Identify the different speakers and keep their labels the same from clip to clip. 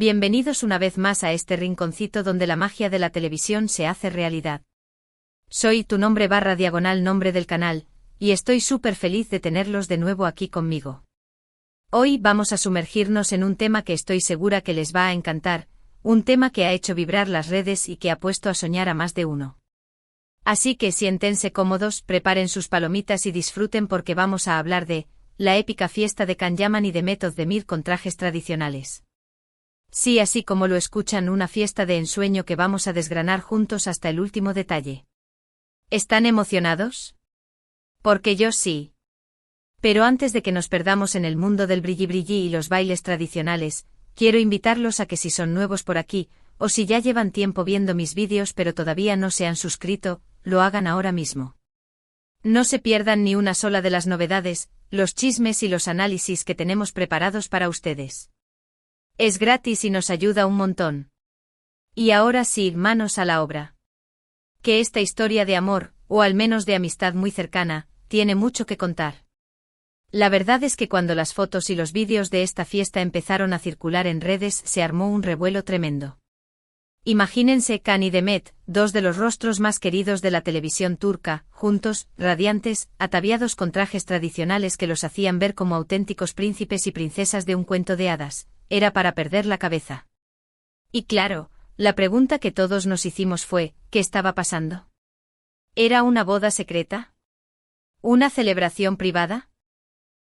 Speaker 1: Bienvenidos una vez más a este rinconcito donde la magia de la televisión se hace realidad. Soy tu nombre / nombre del canal, y estoy súper feliz de tenerlos de nuevo aquí conmigo. Hoy vamos a sumergirnos en un tema que estoy segura que les va a encantar, un tema que ha hecho vibrar las redes y que ha puesto a soñar a más de uno. Así que siéntense cómodos, preparen sus palomitas y disfruten porque vamos a hablar de la épica fiesta de Can Yaman y de Demet Özdemir con trajes tradicionales. Sí, así como lo escuchan, una fiesta de ensueño que vamos a desgranar juntos hasta el último detalle. ¿Están emocionados? Porque yo sí. Pero antes de que nos perdamos en el mundo del brilli-brilli y los bailes tradicionales, quiero invitarlos a que si son nuevos por aquí, o si ya llevan tiempo viendo mis vídeos pero todavía no se han suscrito, lo hagan ahora mismo. No se pierdan ni una sola de las novedades, los chismes y los análisis que tenemos preparados para ustedes. Es gratis y nos ayuda un montón. Y ahora sí, manos a la obra. Que esta historia de amor, o al menos de amistad muy cercana, tiene mucho que contar. La verdad es que cuando las fotos y los vídeos de esta fiesta empezaron a circular en redes se armó un revuelo tremendo. Imagínense Can y Demet, dos de los rostros más queridos de la televisión turca, juntos, radiantes, ataviados con trajes tradicionales que los hacían ver como auténticos príncipes y princesas de un cuento de hadas. Era para perder la cabeza. Y claro, la pregunta que todos nos hicimos fue, ¿qué estaba pasando? ¿Era una boda secreta? ¿Una celebración privada?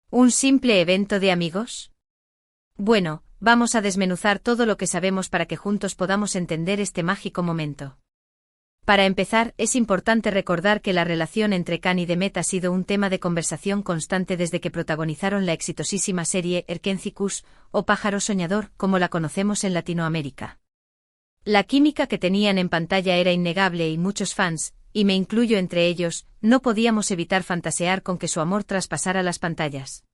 Speaker 1: ¿Un simple evento de amigos? Bueno, vamos a desmenuzar todo lo que sabemos para que juntos podamos entender este mágico momento. Para empezar, es importante recordar que la relación entre Can y Demet ha sido un tema de conversación constante desde que protagonizaron la exitosísima serie Erkenci Kuş, o Pájaro Soñador, como la conocemos en Latinoamérica. La química que tenían en pantalla era innegable y muchos fans, y me incluyo entre ellos, no podíamos evitar fantasear con que su amor traspasara las pantallas.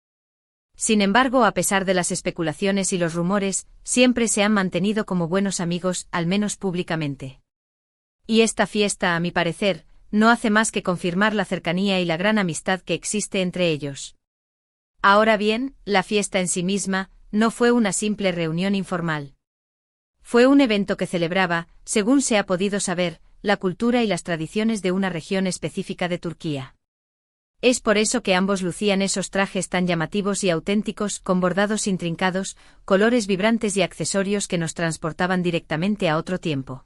Speaker 1: Sin embargo, a pesar de las especulaciones y los rumores, siempre se han mantenido como buenos amigos, al menos públicamente. Y esta fiesta, a mi parecer, no hace más que confirmar la cercanía y la gran amistad que existe entre ellos. Ahora bien, la fiesta en sí misma no fue una simple reunión informal. Fue un evento que celebraba, según se ha podido saber, la cultura y las tradiciones de una región específica de Turquía. Es por eso que ambos lucían esos trajes tan llamativos y auténticos, con bordados intrincados, colores vibrantes y accesorios que nos transportaban directamente a otro tiempo.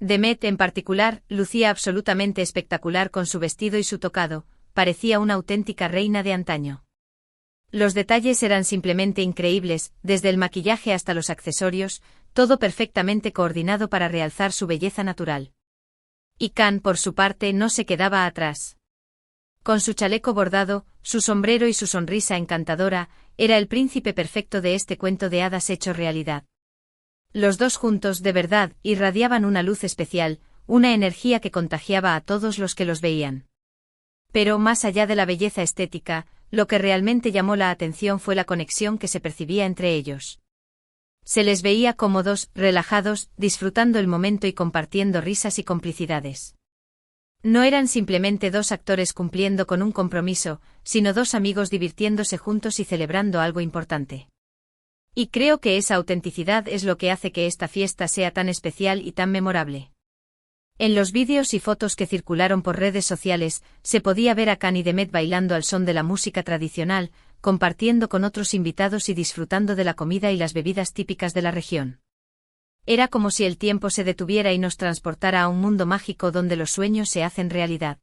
Speaker 1: Demet, en particular, lucía absolutamente espectacular con su vestido y su tocado, parecía una auténtica reina de antaño. Los detalles eran simplemente increíbles, desde el maquillaje hasta los accesorios, todo perfectamente coordinado para realzar su belleza natural. Y Can, por su parte, no se quedaba atrás. Con su chaleco bordado, su sombrero y su sonrisa encantadora, era el príncipe perfecto de este cuento de hadas hecho realidad. Los dos juntos, de verdad, irradiaban una luz especial, una energía que contagiaba a todos los que los veían. Pero más allá de la belleza estética, lo que realmente llamó la atención fue la conexión que se percibía entre ellos. Se les veía cómodos, relajados, disfrutando el momento y compartiendo risas y complicidades. No eran simplemente dos actores cumpliendo con un compromiso, sino dos amigos divirtiéndose juntos y celebrando algo importante. Y creo que esa autenticidad es lo que hace que esta fiesta sea tan especial y tan memorable. En los vídeos y fotos que circularon por redes sociales, se podía ver a Can y Demet bailando al son de la música tradicional, compartiendo con otros invitados y disfrutando de la comida y las bebidas típicas de la región. Era como si el tiempo se detuviera y nos transportara a un mundo mágico donde los sueños se hacen realidad.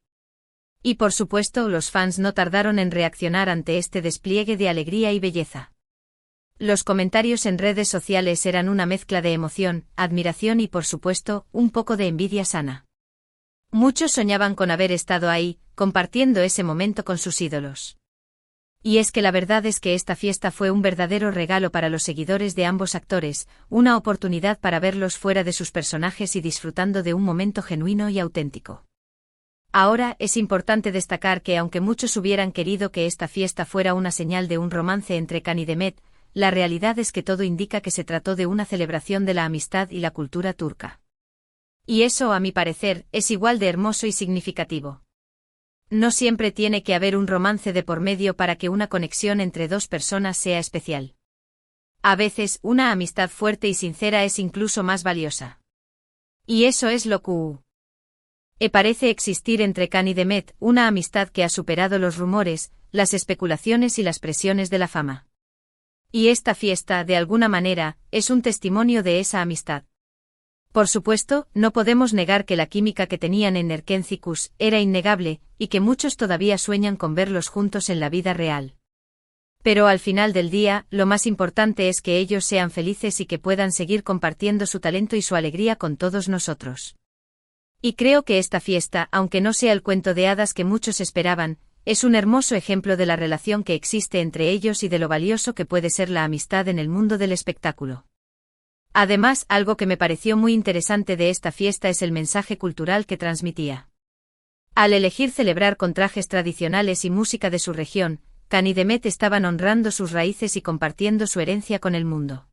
Speaker 1: Y por supuesto, los fans no tardaron en reaccionar ante este despliegue de alegría y belleza. Los comentarios en redes sociales eran una mezcla de emoción, admiración y por supuesto, un poco de envidia sana. Muchos soñaban con haber estado ahí, compartiendo ese momento con sus ídolos. Y es que la verdad es que esta fiesta fue un verdadero regalo para los seguidores de ambos actores, una oportunidad para verlos fuera de sus personajes y disfrutando de un momento genuino y auténtico. Ahora, es importante destacar que aunque muchos hubieran querido que esta fiesta fuera una señal de un romance entre Can y Demet, la realidad es que todo indica que se trató de una celebración de la amistad y la cultura turca. Y eso, a mi parecer, es igual de hermoso y significativo. No siempre tiene que haber un romance de por medio para que una conexión entre dos personas sea especial. A veces, una amistad fuerte y sincera es incluso más valiosa. Y eso es lo que parece existir entre Khan y Demet, una amistad que ha superado los rumores, las especulaciones y las presiones de la fama. Y esta fiesta, de alguna manera, es un testimonio de esa amistad. Por supuesto, no podemos negar que la química que tenían en Erkencicus era innegable, y que muchos todavía sueñan con verlos juntos en la vida real. Pero al final del día, lo más importante es que ellos sean felices y que puedan seguir compartiendo su talento y su alegría con todos nosotros. Y creo que esta fiesta, aunque no sea el cuento de hadas que muchos esperaban, es un hermoso ejemplo de la relación que existe entre ellos y de lo valioso que puede ser la amistad en el mundo del espectáculo. Además, algo que me pareció muy interesante de esta fiesta es el mensaje cultural que transmitía. Al elegir celebrar con trajes tradicionales y música de su región, Khan y Demet estaban honrando sus raíces y compartiendo su herencia con el mundo.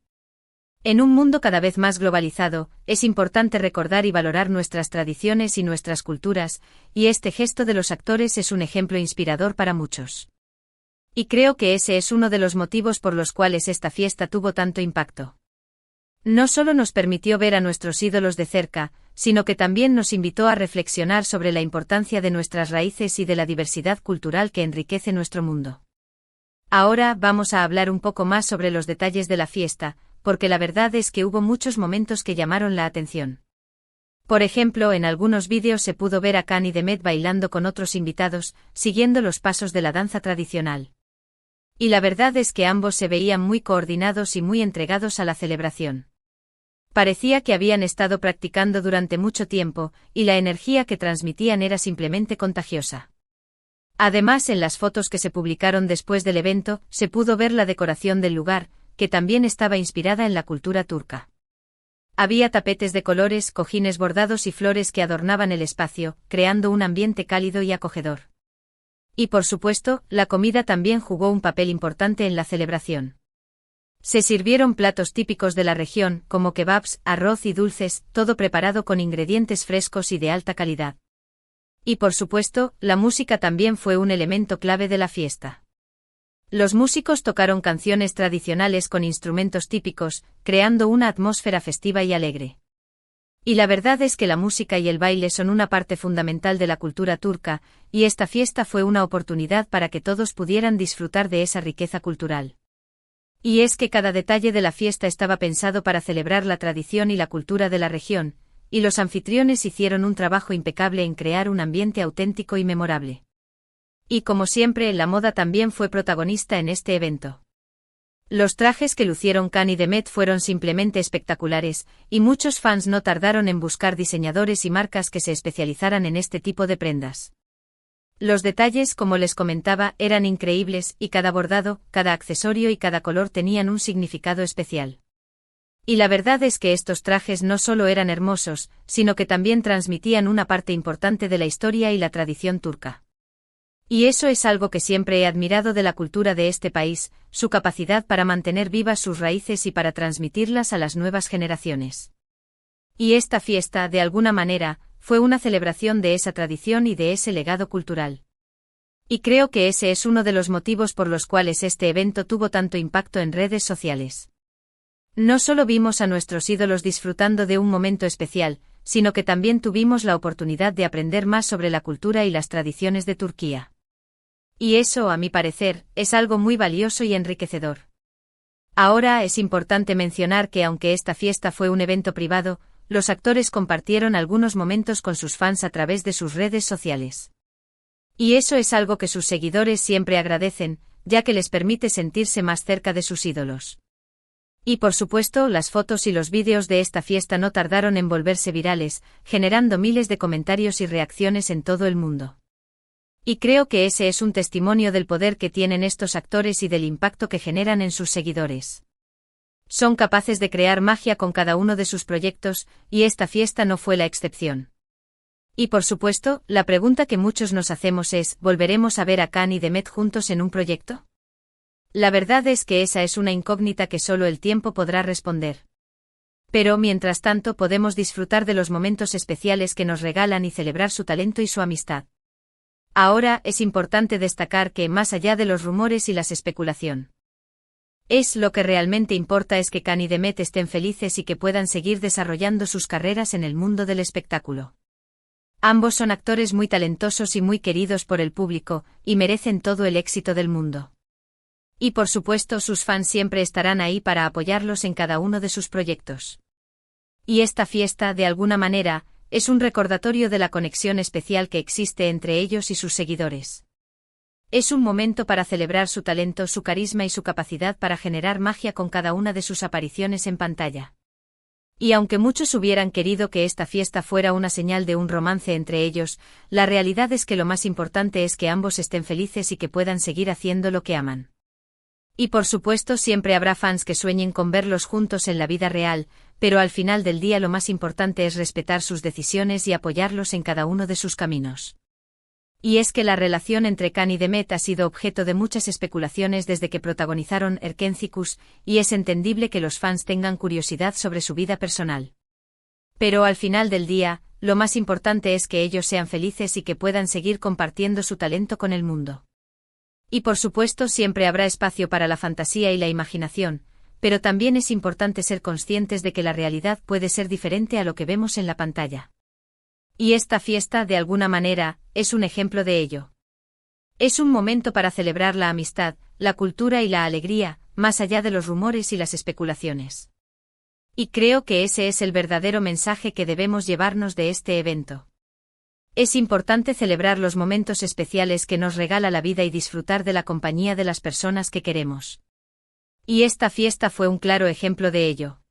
Speaker 1: En un mundo cada vez más globalizado, es importante recordar y valorar nuestras tradiciones y nuestras culturas, y este gesto de los actores es un ejemplo inspirador para muchos. Y creo que ese es uno de los motivos por los cuales esta fiesta tuvo tanto impacto. No solo nos permitió ver a nuestros ídolos de cerca, sino que también nos invitó a reflexionar sobre la importancia de nuestras raíces y de la diversidad cultural que enriquece nuestro mundo. Ahora vamos a hablar un poco más sobre los detalles de la fiesta, porque la verdad es que hubo muchos momentos que llamaron la atención. Por ejemplo, en algunos vídeos se pudo ver a Khan y Demet bailando con otros invitados, siguiendo los pasos de la danza tradicional. Y la verdad es que ambos se veían muy coordinados y muy entregados a la celebración. Parecía que habían estado practicando durante mucho tiempo, y la energía que transmitían era simplemente contagiosa. Además, en las fotos que se publicaron después del evento, se pudo ver la decoración del lugar, que también estaba inspirada en la cultura turca. Había tapetes de colores, cojines bordados y flores que adornaban el espacio, creando un ambiente cálido y acogedor. Y por supuesto, la comida también jugó un papel importante en la celebración. Se sirvieron platos típicos de la región, como kebabs, arroz y dulces, todo preparado con ingredientes frescos y de alta calidad. Y por supuesto, la música también fue un elemento clave de la fiesta. Los músicos tocaron canciones tradicionales con instrumentos típicos, creando una atmósfera festiva y alegre. Y la verdad es que la música y el baile son una parte fundamental de la cultura turca, y esta fiesta fue una oportunidad para que todos pudieran disfrutar de esa riqueza cultural. Y es que cada detalle de la fiesta estaba pensado para celebrar la tradición y la cultura de la región, y los anfitriones hicieron un trabajo impecable en crear un ambiente auténtico y memorable. Y como siempre, la moda también fue protagonista en este evento. Los trajes que lucieron Khan y Demet fueron simplemente espectaculares, y muchos fans no tardaron en buscar diseñadores y marcas que se especializaran en este tipo de prendas. Los detalles, como les comentaba, eran increíbles, y cada bordado, cada accesorio y cada color tenían un significado especial. Y la verdad es que estos trajes no solo eran hermosos, sino que también transmitían una parte importante de la historia y la tradición turca. Y eso es algo que siempre he admirado de la cultura de este país, su capacidad para mantener vivas sus raíces y para transmitirlas a las nuevas generaciones. Y esta fiesta, de alguna manera, fue una celebración de esa tradición y de ese legado cultural. Y creo que ese es uno de los motivos por los cuales este evento tuvo tanto impacto en redes sociales. No solo vimos a nuestros ídolos disfrutando de un momento especial, sino que también tuvimos la oportunidad de aprender más sobre la cultura y las tradiciones de Turquía. Y eso, a mi parecer, es algo muy valioso y enriquecedor. Ahora es importante mencionar que aunque esta fiesta fue un evento privado, los actores compartieron algunos momentos con sus fans a través de sus redes sociales. Y eso es algo que sus seguidores siempre agradecen, ya que les permite sentirse más cerca de sus ídolos. Y por supuesto, las fotos y los vídeos de esta fiesta no tardaron en volverse virales, generando miles de comentarios y reacciones en todo el mundo. Y creo que ese es un testimonio del poder que tienen estos actores y del impacto que generan en sus seguidores. Son capaces de crear magia con cada uno de sus proyectos, y esta fiesta no fue la excepción. Y por supuesto, la pregunta que muchos nos hacemos es, ¿volveremos a ver a Khan y Demet juntos en un proyecto? La verdad es que esa es una incógnita que solo el tiempo podrá responder. Pero mientras tanto podemos disfrutar de los momentos especiales que nos regalan y celebrar su talento y su amistad. Ahora es importante destacar que, más allá de los rumores y las especulación, Lo que realmente importa es que Khan y Demet estén felices y que puedan seguir desarrollando sus carreras en el mundo del espectáculo. Ambos son actores muy talentosos y muy queridos por el público, y merecen todo el éxito del mundo. Y por supuesto sus fans siempre estarán ahí para apoyarlos en cada uno de sus proyectos. Y esta fiesta, de alguna manera, es un recordatorio de la conexión especial que existe entre ellos y sus seguidores. Es un momento para celebrar su talento, su carisma y su capacidad para generar magia con cada una de sus apariciones en pantalla. Y aunque muchos hubieran querido que esta fiesta fuera una señal de un romance entre ellos, la realidad es que lo más importante es que ambos estén felices y que puedan seguir haciendo lo que aman. Y por supuesto siempre habrá fans que sueñen con verlos juntos en la vida real, pero al final del día lo más importante es respetar sus decisiones y apoyarlos en cada uno de sus caminos. Y es que la relación entre Khan y Demet ha sido objeto de muchas especulaciones desde que protagonizaron Erkencicus, y es entendible que los fans tengan curiosidad sobre su vida personal. Pero al final del día, lo más importante es que ellos sean felices y que puedan seguir compartiendo su talento con el mundo. Y por supuesto siempre habrá espacio para la fantasía y la imaginación, pero también es importante ser conscientes de que la realidad puede ser diferente a lo que vemos en la pantalla. Y esta fiesta, de alguna manera, es un ejemplo de ello. Es un momento para celebrar la amistad, la cultura y la alegría, más allá de los rumores y las especulaciones. Y creo que ese es el verdadero mensaje que debemos llevarnos de este evento. Es importante celebrar los momentos especiales que nos regala la vida y disfrutar de la compañía de las personas que queremos. Y esta fiesta fue un claro ejemplo de ello.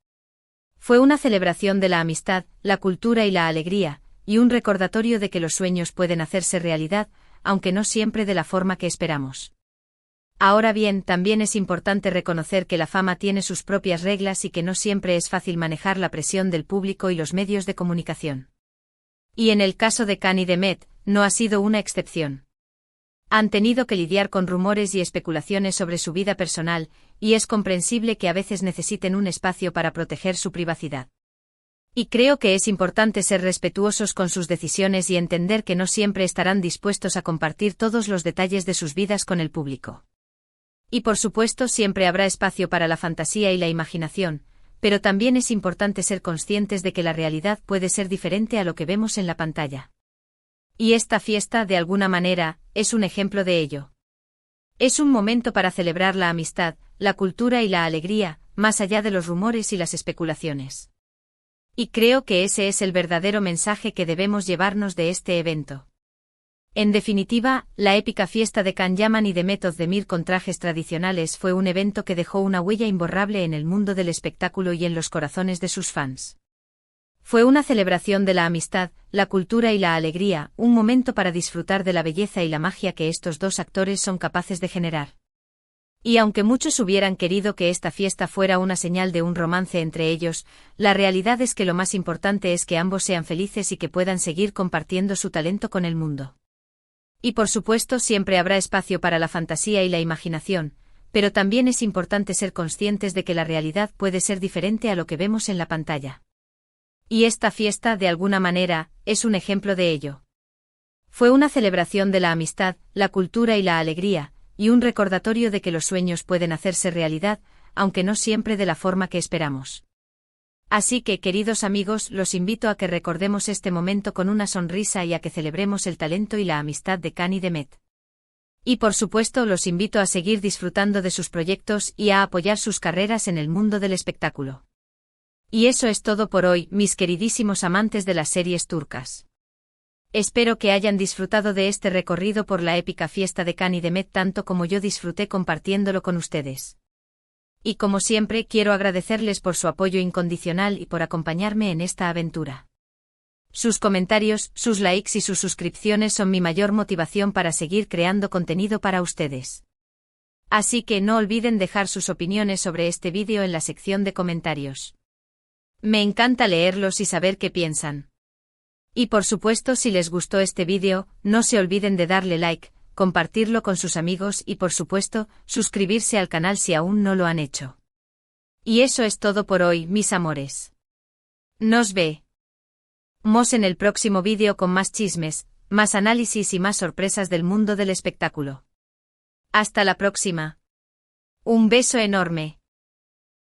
Speaker 1: Fue una celebración de la amistad, la cultura y la alegría, y un recordatorio de que los sueños pueden hacerse realidad, aunque no siempre de la forma que esperamos. Ahora bien, también es importante reconocer que la fama tiene sus propias reglas y que no siempre es fácil manejar la presión del público y los medios de comunicación. Y en el caso de Khan y Demet, no ha sido una excepción. Han tenido que lidiar con rumores y especulaciones sobre su vida personal, y es comprensible que a veces necesiten un espacio para proteger su privacidad. Y creo que es importante ser respetuosos con sus decisiones y entender que no siempre estarán dispuestos a compartir todos los detalles de sus vidas con el público. Y por supuesto siempre habrá espacio para la fantasía y la imaginación, pero también es importante ser conscientes de que la realidad puede ser diferente a lo que vemos en la pantalla. Y esta fiesta, de alguna manera, es un ejemplo de ello. Es un momento para celebrar la amistad, la cultura y la alegría, más allá de los rumores y las especulaciones. Y creo que ese es el verdadero mensaje que debemos llevarnos de este evento. En definitiva, la épica fiesta de Khan Yaman y Demet Özdemir con trajes tradicionales fue un evento que dejó una huella imborrable en el mundo del espectáculo y en los corazones de sus fans. Fue una celebración de la amistad, la cultura y la alegría, un momento para disfrutar de la belleza y la magia que estos dos actores son capaces de generar. Y aunque muchos hubieran querido que esta fiesta fuera una señal de un romance entre ellos, la realidad es que lo más importante es que ambos sean felices y que puedan seguir compartiendo su talento con el mundo. Y por supuesto siempre habrá espacio para la fantasía y la imaginación, pero también es importante ser conscientes de que la realidad puede ser diferente a lo que vemos en la pantalla. Y esta fiesta, de alguna manera, es un ejemplo de ello. Fue una celebración de la amistad, la cultura y la alegría, y un recordatorio de que los sueños pueden hacerse realidad, aunque no siempre de la forma que esperamos. Así que, queridos amigos, los invito a que recordemos este momento con una sonrisa y a que celebremos el talento y la amistad de Khan y Demet. Y por supuesto los invito a seguir disfrutando de sus proyectos y a apoyar sus carreras en el mundo del espectáculo. Y eso es todo por hoy, mis queridísimos amantes de las series turcas. Espero que hayan disfrutado de este recorrido por la épica fiesta de Khan y Demet tanto como yo disfruté compartiéndolo con ustedes. Y como siempre quiero agradecerles por su apoyo incondicional y por acompañarme en esta aventura. Sus comentarios, sus likes y sus suscripciones son mi mayor motivación para seguir creando contenido para ustedes. Así que no olviden dejar sus opiniones sobre este vídeo en la sección de comentarios. Me encanta leerlos y saber qué piensan. Y por supuesto si les gustó este vídeo, no se olviden de darle like, compartirlo con sus amigos y por supuesto, suscribirse al canal si aún no lo han hecho. Y eso es todo por hoy, mis amores. Nos vemos en el próximo vídeo con más chismes, más análisis y más sorpresas del mundo del espectáculo. Hasta la próxima. Un beso enorme.